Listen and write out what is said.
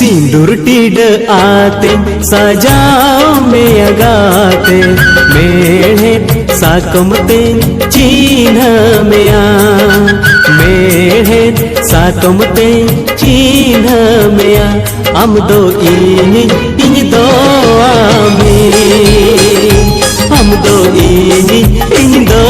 सिंदूर टीड आते सजाओ में अगाते मेढ़े साकमते चिन्ह में मेढ़े साकमते चिन्ह में हम दो इन दो आमी हम दो इन दो